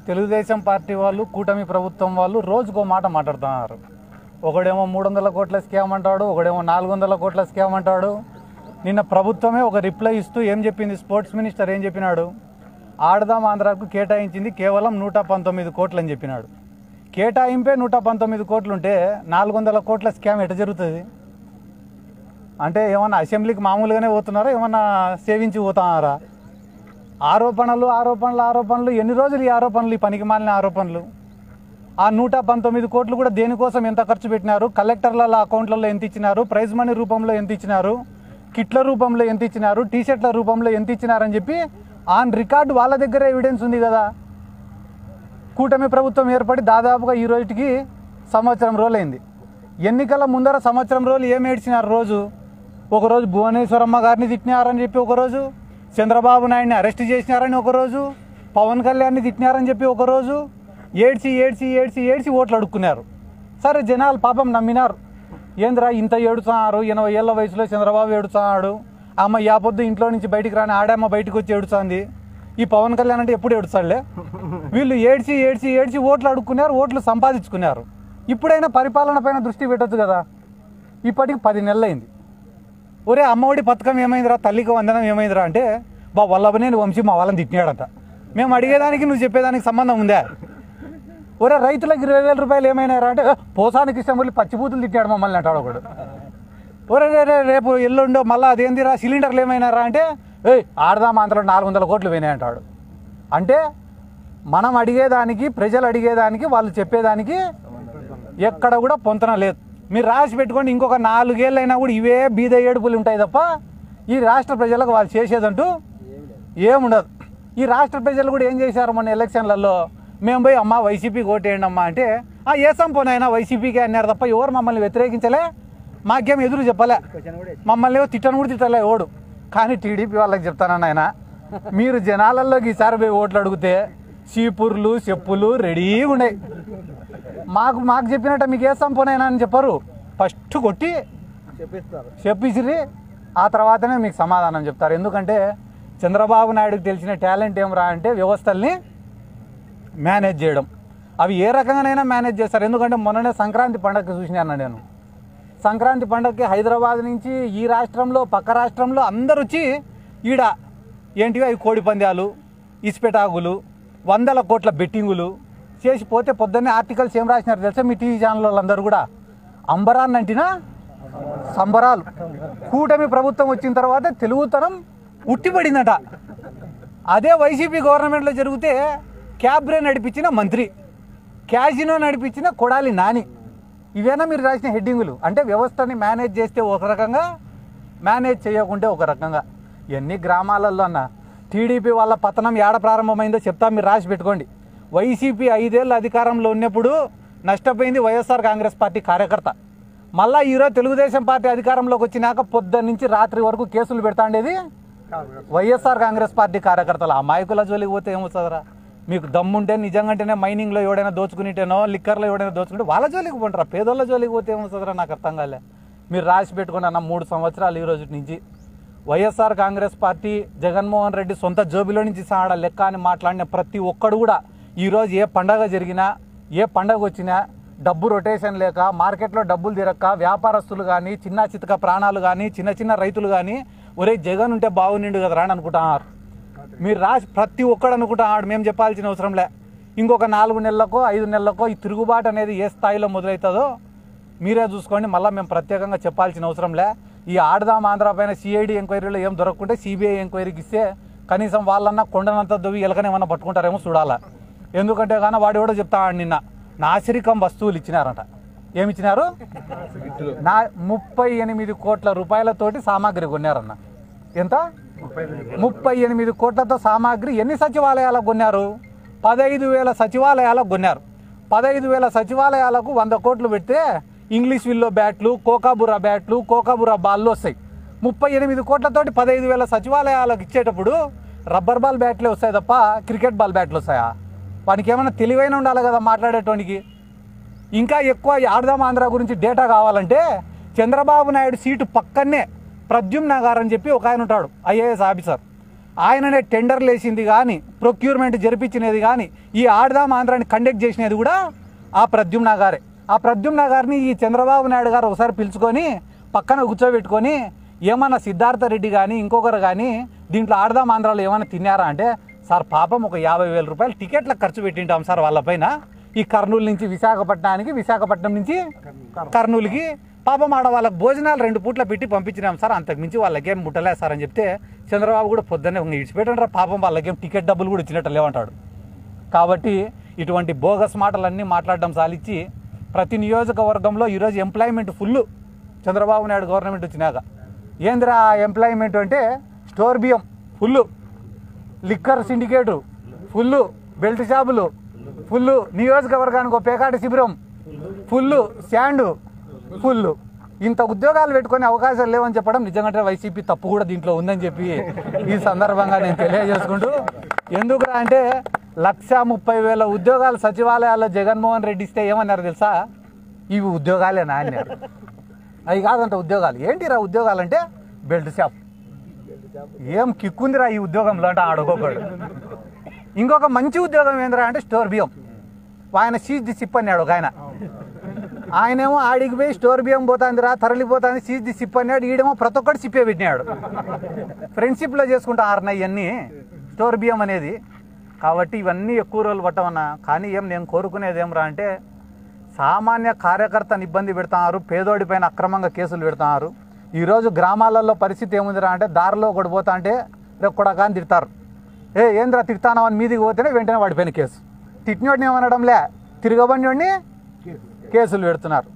Telugu Desam party వాళ్ళు, కూటమి ప్రభుత్వం వాళ్ళు రోజుకో మాట మాట్లాడుతున్నారు. ఒకడేమో 300 కోట్ల స్కామ్ అంటాడు, ఒకడేమో 400 కోట్ల స్కామ్ అంటాడు. నిన్న ప్రభుత్వమే ఒక రిప్లై ఇస్తూ ఏం చెప్పింది, స్పోర్ట్స్ మినిస్టర్ ఏం చెప్పినాడు, ఆడదాం ఆంధ్రాకు కేటాయించింది కేవలం 119 కోట్లు అని చెప్పినాడు. కేటాయింపే 119 కోట్లు ఉంటే 400 కోట్ల స్కామ్ ఎట్ట జరుగుతుంది? అంటే ఏమన్నా అసెంబ్లీకి మామూలుగానే పోతున్నారా, ఏమన్నా సేవించి పోతున్నారా? ఆరోపణలు ఎన్ని రోజులు ఈ ఆరోపణలు, ఈ పనికి మాలిన ఆరోపణలు. ఆ 119 కోట్లు కూడా దేనికోసం ఎంత ఖర్చు పెట్టినారు, కలెక్టర్ల అకౌంట్లలో ఎంత ఇచ్చినారు, ప్రైజ్ మనీ రూపంలో ఎంత ఇచ్చినారు, కిట్ల రూపంలో ఎంత ఇచ్చినారు, టీషర్ట్ల రూపంలో ఎంత ఇచ్చినారని చెప్పి ఆన్ రికార్డు వాళ్ళ దగ్గర ఎవిడెన్స్ ఉంది కదా. కూటమి ప్రభుత్వం ఏర్పడి దాదాపుగా ఈ రోజుకి సంవత్సరం రోజులైంది. ఎన్నికల ముందర సంవత్సరం రోజులు ఏం ఏడ్చినారు? ఒకరోజు భువనేశ్వరమ్మ గారిని తిట్టినారని చెప్పి ఒకరోజు, చంద్రబాబు నాయుడిని అరెస్ట్ చేసినారని ఒకరోజు, పవన్ కళ్యాణ్ని తిట్టినారని చెప్పి ఒకరోజు, ఏడ్చి ఓట్లు అడుక్కున్నారు. సరే, జనాలు పాపం నమ్మినారు. ఏంద్రా ఇంత ఏడుస్తున్నారు, 80 ఏళ్ళ వయసులో చంద్రబాబు ఏడుస్తున్నాడు, అమ్మ యాపొద్దు ఇంట్లో నుంచి బయటికి రాని ఆడమ్మ బయటకు వచ్చి ఏడుస్తుంది, ఈ పవన్ కళ్యాణ్ అంటే ఎప్పుడు ఏడుస్తాడులే. వీళ్ళు ఏడ్చి ఓట్లు అడుక్కున్నారు, ఓట్లు సంపాదించుకున్నారు. ఇప్పుడైనా పరిపాలన పైన దృష్టి పెట్టచ్చు కదా. ఇప్పటికి 10 నెలలు అయింది. ఒరే అమ్మఒడి పథకం ఏమైందిరా, తల్లికి వందనం ఏమైందిరా అంటే, వల్లభనేని వంశీ మా వాళ్ళని తిట్టినాడంట. మేము అడిగేదానికి నువ్వు చెప్పేదానికి సంబంధం ఉందా? ఒరే రైతులకు 20,000 రూపాయలు ఏమైనారా అంటే, పోసానికి ఇష్టం వెళ్ళి పచ్చిబూతులు తిట్టాడు మమ్మల్ని అంటాడు ఒకడు. ఒరే రేపు ఎల్లుండో మళ్ళీ అదేందిరా సిలిండర్లు ఏమైనారా అంటే, ఆడదాం ఆంధ్రలో 400 కోట్లు పోయినాయి అంటాడు. అంటే మనం అడిగేదానికి, ప్రజలు అడిగేదానికి, వాళ్ళు చెప్పేదానికి ఎక్కడ కూడా పొంతన లేదు. మీరు రాసి పెట్టుకోండి, ఇంకొక 4 ఏళ్ళైనా కూడా ఇవే బీద ఏడుపులు ఉంటాయి తప్ప ఈ రాష్ట్ర ప్రజలకు వాళ్ళు చేసేదంటూ ఏముండదు. ఈ రాష్ట్ర ప్రజలు కూడా ఏం చేశారు మొన్న ఎలక్షన్లలో, మేము పోయి అమ్మ వైసీపీకి ఓటేయండి అమ్మా అంటే, ఏసం పోనైనా వైసీపీకి అన్నారు తప్ప ఎవరు మమ్మల్ని వ్యతిరేకించలే, మాకేం ఎదురు చెప్పలే, మమ్మల్ని తిట్టను కూడా తిట్టలే ఓడు. కానీ టీడీపీ వాళ్ళకి చెప్తానన్న ఆయన, మీరు జనాలలోకి ఈసారి పోయి ఓట్లు అడిగితే చీపుర్లు చెప్పులు రెడీగా ఉన్నాయి. మాకు చెప్పినట్టు మీకు ఏ సంపోనైనా అని చెప్పరు, ఫస్ట్ కొట్టి చెప్పిసిరి, ఆ తర్వాతనే మీకు సమాధానం చెప్తారు. ఎందుకంటే చంద్రబాబు నాయుడుకి తెలిసిన టాలెంట్ ఏమరా అంటే వ్యవస్థల్ని మేనేజ్ చేయడం. అవి ఏ రకంగానైనా మేనేజ్ చేస్తారు. ఎందుకంటే మొన్ననే సంక్రాంతి పండగకి చూసినాను నేను. సంక్రాంతి పండగకి హైదరాబాద్ నుంచి ఈ రాష్ట్రంలో పక్క రాష్ట్రంలో అందరు వచ్చి ఈడ ఏంటివి అవి కోడి పందాలు, ఇసుపెటాకులు, 100 కోట్ల బెట్టింగులు చేసిపోతే పొద్దున్నే ఆర్టికల్స్ ఏం రాసినారు తెలుసా మీ టీవీ ఛానల్ వాళ్ళందరూ కూడా, అంబరాన్ని అంటినా సంబరాలు. కూటమి ప్రభుత్వం వచ్చిన తర్వాత తెలుగుతనం ఉట్టిపడిందట. అదే వైసీపీ గవర్నమెంట్లో జరిగితే క్యాబ్రే నడిపించిన మంత్రి, క్యాజినో నడిపించిన కొడాలి నాని, ఇవేనా మీరు రాసిన హెడ్డింగులు? అంటే వ్యవస్థని మేనేజ్ చేస్తే ఒక రకంగా, మేనేజ్ చేయకుంటే ఒక రకంగా. ఎన్ని గ్రామాలలో అన్న టీడీపీ వాళ్ళ పతనం ఏడ ప్రారంభమైందో చెప్తా, మీరు రాసి పెట్టుకోండి. వైసీపీ 5 ఏళ్ళు అధికారంలో ఉన్నప్పుడు నష్టపోయింది వైఎస్ఆర్ కాంగ్రెస్ పార్టీ కార్యకర్త. మళ్ళీ ఈరోజు తెలుగుదేశం పార్టీ అధికారంలోకి వచ్చినాక పొద్దున్న నుంచి రాత్రి వరకు కేసులు పెడతా ఉండేది వైఎస్ఆర్ కాంగ్రెస్ పార్టీ కార్యకర్తలు. అమాయకుల జోలికి పోతే ఏమొస్తుందిరా? మీకు దమ్ముంటే నిజంగానే మైనింగ్లో ఎవడైనా దోచుకునిటేనో, లిక్కర్లో ఎవడైనా దోచుకుంటే వాళ్ళ జోలికి పోంటారా? పేదోళ్ళ జోలికి పోతే ఏమొస్తుందిరా? నాకు అర్థం కాలే. మీరు రాసి పెట్టుకుని అన్న 3 సంవత్సరాలు ఈ రోజు నుంచి వైఎస్ఆర్ కాంగ్రెస్ పార్టీ జగన్మోహన్ రెడ్డి సొంత జోబిలో నుంచి సాడ లెక్క అని మాట్లాడిన ప్రతి ఒక్కడు కూడా ఈరోజు ఏ పండగ జరిగినా, ఏ పండగ వచ్చినా డబ్బు రొటేషన్ లేక, మార్కెట్లో డబ్బులు తిరక్క, వ్యాపారస్తులు కానీ, చిన్న చితక ప్రాణాలు కానీ, చిన్న రైతులు కానీ ఒరే జగన్ ఉంటే బాగునిండు కదా రాని అనుకుంటున్నారు. మీరు రాసి ప్రతి ఒక్కడు అనుకుంటున్నాడు. మేము చెప్పాల్సిన అవసరంలే. ఇంకొక 4 నెలలకో 5 నెలలకో ఈ తిరుగుబాటు అనేది ఏ స్థాయిలో మొదలవుతుందో మీరే చూసుకోండి. మళ్ళీ మేము ప్రత్యేకంగా చెప్పాల్సిన అవసరంలే. ఈ ఆడదాం ఆంధ్ర పైన సిఐడి ఎంక్వైరీలో ఏం దొరకకుంటే సిబిఐ ఎంక్వైరీకి ఇస్తే కనీసం వాళ్ళన్నా కొండనంత దొవి ఎలకనేమన్నా పట్టుకుంటారేమో చూడాలా. ఎందుకంటే కానీ వాడు ఎవడో చెప్తాడు, నిన్న నాసిరికం వస్తువులు ఇచ్చినారంట. ఏమిచ్చినారు? 38 కోట్ల రూపాయలతోటి సామాగ్రి కొన్నారన్న. ఎంత? 38 కోట్లతో సామాగ్రి. ఎన్ని సచివాలయాలకు కొన్నారు? 15,000 సచివాలయాలకు కొన్నారు. 15,000 సచివాలయాలకు 100 కోట్లు పెడితే ఇంగ్లీష్ విల్లో బ్యాట్లు, కోకాబురా బ్యాట్లు, కోకాబురా బాల్లు వస్తాయి. 38 కోట్లతోటి 15,000 సచివాలయాలకు ఇచ్చేటప్పుడు రబ్బర్ బాల్ బ్యాట్లే వస్తాయి తప్ప క్రికెట్ బాల్ బ్యాట్లు వస్తాయా? వానికి ఏమైనా తెలివైన ఉండాలి కదా మాట్లాడేటోనికి. ఇంకా ఎక్కువ ఆడదాం ఆంధ్ర గురించి డేటా కావాలంటే చంద్రబాబు నాయుడు సీటు పక్కనే ప్రద్యుమ్న గారు అని చెప్పి ఒక ఆయన ఉంటాడు, ఐఏఎస్ ఆఫీసర్. ఆయననే టెండర్లు వేసింది కానీ ప్రొక్యూర్మెంట్ జరిపించినది కానీ ఈ ఆడదాం ఆంధ్రాని కండక్ట్ చేసినది కూడా ఆ ప్రద్యుమ్న గారే. ఆ ప్రద్యుమ్న గారిని ఈ చంద్రబాబు నాయుడు గారు ఒకసారి పిలుచుకొని పక్కన కూర్చోబెట్టుకొని ఏమన్నా సిద్ధార్థ రెడ్డి కానీ ఇంకొకరు కానీ దీంట్లో ఆడదాం ఆంధ్రాలో ఏమైనా తిన్నారా అంటే, సార్ పాపం ఒక 50,000 రూపాయలు టికెట్లకు ఖర్చు పెట్టింటాం సార్ వాళ్ళపైన. ఈ కర్నూలు నుంచి విశాఖపట్నానికి, విశాఖపట్నం నుంచి కర్నూలుకి పాపం ఆడ వాళ్ళకి భోజనాలు 2 పూట్ల పెట్టి పంపించినాం సార్, అంతకుమించి వాళ్ళకేం ముట్టలేదు సార్ అని చెప్తే చంద్రబాబు కూడా పొద్దున్నే ఇడిచిపెట్టండి రా పాపం వాళ్ళకేం టికెట్ డబ్బులు కూడా ఇచ్చినట్టు లేవంటాడు. కాబట్టి ఇటువంటి బోగస్ మాటలన్నీ మాట్లాడడం సాలిచ్చి ప్రతి నియోజకవర్గంలో ఈరోజు employment full Chandrababu Naidu government వచ్చినాక. ఏందిరా ఎంప్లాయ్మెంట్ అంటే స్టోర్ బియ్యం full, liquor syndicate full, belt షాపులు ఫుల్, నియోజకవర్గానికి ఒక పేకాట శిబిరం ఫుల్, శాండు ఫుల్. ఇంత ఉద్యోగాలు పెట్టుకునే అవకాశాలు లేవని చెప్పడం నిజంగా వైసీపీ తప్పు కూడా దీంట్లో ఉందని చెప్పి ఈ సందర్భంగా నేను తెలియజేసుకుంటూ, ఎందుకురా అంటే 130,000 ఉద్యోగాలు సచివాలయాల్లో జగన్మోహన్ రెడ్డి ఇస్తే ఏమన్నారు తెలుసా? ఇవి ఉద్యోగాలేనా అన్నారు. అవి కాదంట ఉద్యోగాలు. ఏంటిరా ఉద్యోగాలు అంటే బెల్ట్ షాప్. ఏం కిక్కుందిరా ఈ ఉద్యోగంలో అంటే ఆడుకోకూడదు. ఇంకొక మంచి ఉద్యోగం ఏందిరా అంటే స్టోర్ బియ్యం. ఆయన సీజ్ ది సిప్ అన్నాడు ఒక ఆయనేమో ఆడికి పోయి స్టోర్ బియ్యం పోతుందిరా తరలిపోతుంది సీజ్ ది సిప్ అన్నాడు. ఈడేమో ప్రతి ఒక్కటి సిప్పే పెట్టినాడు. ఫ్రెండ్షిప్లో చేసుకుంటారు ఇవన్నీ స్టోర్ బియ్యం అనేది. కాబట్టి ఇవన్నీ ఎక్కువ రోజులు పట్టమన్నా. కానీ నేను కోరుకునేది ఏమరా అంటే, సామాన్య కార్యకర్తను ఇబ్బంది పెడుతున్నారు, పేదోడి పైన అక్రమంగా కేసులు పెడుతున్నారు. ఈరోజు గ్రామాలలో పరిస్థితి ఏముందిరా అంటే, దారిలో ఒకటి పోతా అంటే రేపు కూడా కానీ తిడతారు. ఏంద్రా తిడతాను అని మీదికి పోతేనే వెంటనే వాడిపైన కేసు. తిట్టినోడిని ఏమనడంలే, తిరగబడినోడిని కేసులు పెడుతున్నారు.